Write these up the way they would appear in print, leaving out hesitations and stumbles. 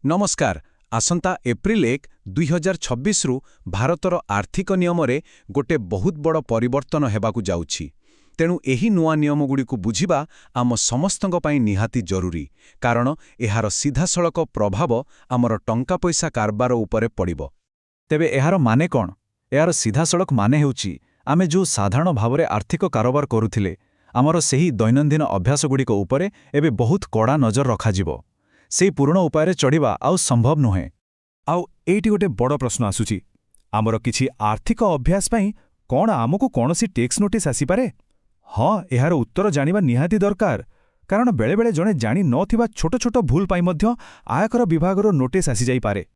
नमस्कार आसंता एप्रिल 1 2026 रु भारतर आर्थिक नियम रे गोटे बहुत बड़ परिवर्तन हेबाकु जाउछि। तेणु एही नुआ नियमगुड़िकु बुझिबा आम समस्तंक पई निहाती जरूरी कारण एहार सीधासळक प्रभाव आमर टंका पैसा कारबार उपरे पड़िबो। तेबे एहार माने कोन? एहार सीधासळक माने हेउछि आमे जो साधारण भावरे आर्थिक कारोबार करुथिले आमर सेही दैनन्दिन अभ्यासगुड़िक उपरे एबे बहुत कड़ा नजर रखाजिबो। सेही पूर्ण उपाय चढ़िबा आउ संभव नुहे। आउ एइटी गोटे बड़ प्रश्न आसुछि, आमर किछि आर्थिक अभ्यास पई कोन आमको कोनोसी टैक्स नोटिस आसीपारे? हाँ, एहार उत्तर जानिबा निहाती दरकार कारण बेले बेले जणे जानि नथिबा छोट छोट भूल पई मध्य आयकर विभागर नोटिस आसी जाई पारे।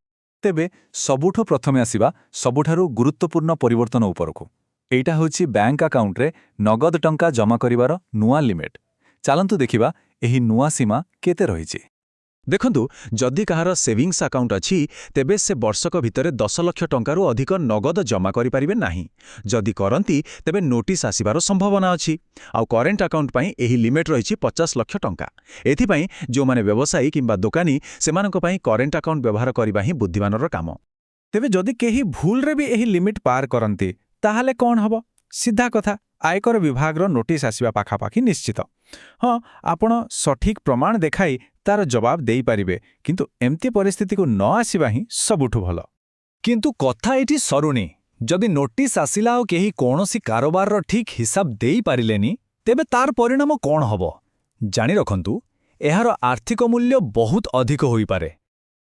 तेबे सबुठो प्रथमे आसीबा सबुठारु गुरुत्वपूर्ण परिवर्तन उपरकु। एइटा होछि बैंक अकाउंट रे नगद टंका जमा करिवार नुआ लिमिट। चालंतु देखिबा एही नुआ सीमा केते रहिछि। देखंतु जदि कहार सेविंग्स अकाउंट अछि तेबे से वर्षक भितरे 10 लाख टंकारु अधिक नगद जमा करि परिबे नाही। जदि करंती तेबे नोटिस आसीबार संभावना अछि। आउ करेंट अकाउंट पई एही लिमिट रहिछि 50 लाख टंका। एथि पई जो माने व्यवसायी किंबा दुकानी सेमानक पई करेंट अकाउंट व्यवहार करिबा ही बुद्धिमानर काम। तेबे जदि केही भूल रे भी एही लिमिट पार करंती ताहाले कोन हबो? सीधा कथा आयकर विभागर नोटिस आसीबा पाखापाखि निश्चित। हाँ, आपण सठिक प्रमाण देखाई तार जवाब देई पारिबे, किंतु एमती परिस्थिति को न आसीबा ही सबुठु भलो। किंतु कथा एठी सरुनी। जदि नोटिस आसिला ओ केही कोनोसी कारोबार रो ठीक हिसाब देई पारिलेनी तेबे तार परिणाम कोन हबो? जानि रखंतु एहार आर्थिक मूल्य बहुत अधिक होई पारे।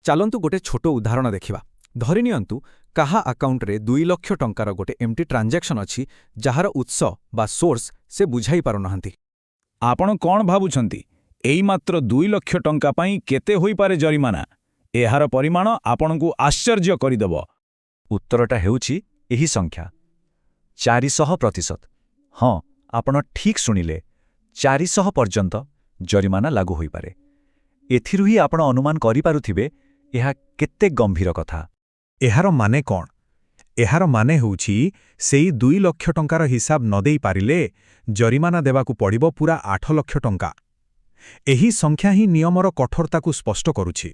चालंतु गोटे छोटो उदाहरण देखिबा। धरि नियंतु काहा अकाउंट रे 2 लाख टंकार गोटे एमटी ट्रांजैक्शन अछि जहार उत्स बा सोर्स से बुझाई पारु नहंती। आपण कोन भाबुछंती एई मात्र 2 लाख टंका पई केते होई पारे जरिमाना? एहार परिमाण आपणकु आश्चर्य करिदेबो। उत्तरटा हेउछि एही संख्या 400%। हाँ, आपण ठीक सुनिले 400 पर्यंत जरिमाना लागू होई पारे। एथिरु ही आपण अनुमान करि पारुथिबे एहा केते गंभीर कथा। एहार माने कोन? एहार माने होउछि सेई 2 लाख टंकार हिसाब न देई पारिले जरिमाना देबाकू पड़िबो पूरा 8 लाख टंका। एही संख्या ही नियमर कठोरताकू स्पष्ट करुछि।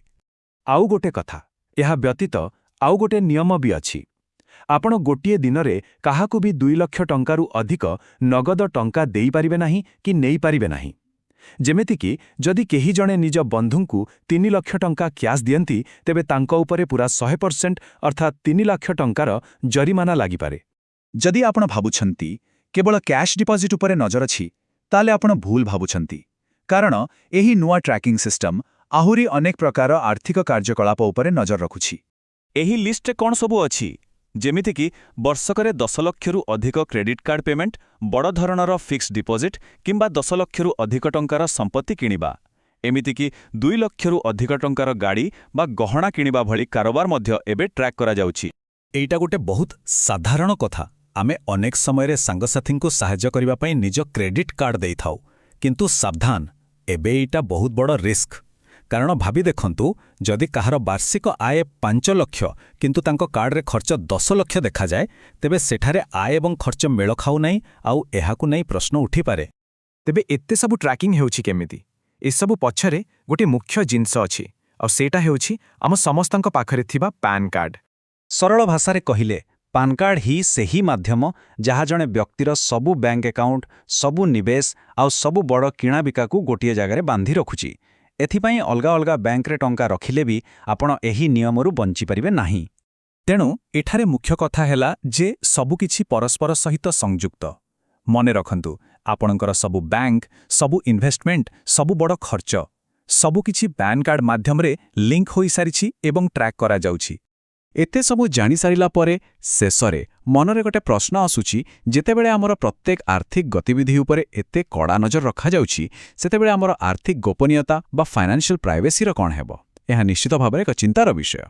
आउ गोटे कथा, एहा व्यतीत आउ गोटे नियम भी अछि। आपण गोटिए दिनरे काहाकू भी 2 लाख टंकारु अधिक नगद टंका देई पारिबे नाही कि नेई पारिबे नाही। जेमेति कि जदि केही जणे निज बंधुंकु 3 लाख टंका क्याश दियंती तेबे तांको उपरे पूरा 100% अर्थात 3 लाख टंकार जरिमाना लागि पारे। जदि आपण भाबुछंती केवल कैश डिपॉजिट उपरे नजर अछि ताले आपण भूल भाबुछंती कारण एही नुआ ट्रैकिंग सिस्टम आहुरी अनेक प्रकार आर्थिक कार्यकलाप उपरे नजर रखुछि। एही लिस्ट कोन सबु अछि जेमिति कि वर्षकरे 10 लक्षरु अधिक क्रेडिट कार्ड पेमेंट, बड़ धरणर फिक्स डिपॉजिट किंबा 10 लक्षरु अधिक टंकार संपत्ति किनिबा, एमिति कि 2 लक्षरु अधिक टंकार गाड़ी बा गहना किनिबा भली कारोबार मध्य एबे ट्रैक करा जाउछि। एइटा गोटे बहुत साधारण कथा। आमे अनेक समय सांगसाथी को सहायता करिबा पई निज क्रेडिट कार्ड देई थाउ, किंतु सावधान एबे एइटा बहुत बड़ रिस्क। कारण भाबी देखंतु जदि कहार वार्षिक आय 5 लाख किंतु तांको कार्ड रे खर्च 10 लाख देखा जाए तेबे सेठारे आय एवं खर्च मेल खाउ नाही आउ एहाकु नै प्रश्न उठी पारे। तेबे एत्ते सबु ट्रैकिंग हेउछि केमिति? ए सबु पछरे गोटे मुख्य जिंस अछि आ सेटा हेउछि हम समस्तंक पाखरे थिबा पैन कार्ड। सरल भाषा रे कहिले पान कार्ड ही सेही माध्यम जहा जणे व्यक्तिर सबु बैंक अकाउंट, सबु निवेश आउ सबु बड़ किणा बिकाकू गोटिए जगह बांधी रखुछि। एथिपाई अलगा अलगा बैंक रे टंका रखिले भी आपण एही नियमरु बंची परिबे नाही। तेणु एठारे मुख्य कथा हैला जे सबु किछि परस्पर सहित संयुक्त। मने रखंतु आपणकर सबु बैंक, सबु इन्वेस्टमेंट, सबु बड़ खर्च सबु किछि पैन कार्ड माध्यम रे लिंक होई सारिछि एवं ट्रैक करा जाउछि। एते सबु जानि सारिला परे शेषरे मनरे गोटे प्रश्न आसुछि, जेतेबेले आमर प्रत्येक आर्थिक गतिविधि उपरे एते कड़ा नजर रखा जाउछि सेतेबेले आमर आर्थिक गोपनीयता बा फाइनेंशियल प्राइवेसी रो कोन हेबो? एहा निश्चित भाबरे एक चिंतार विषय।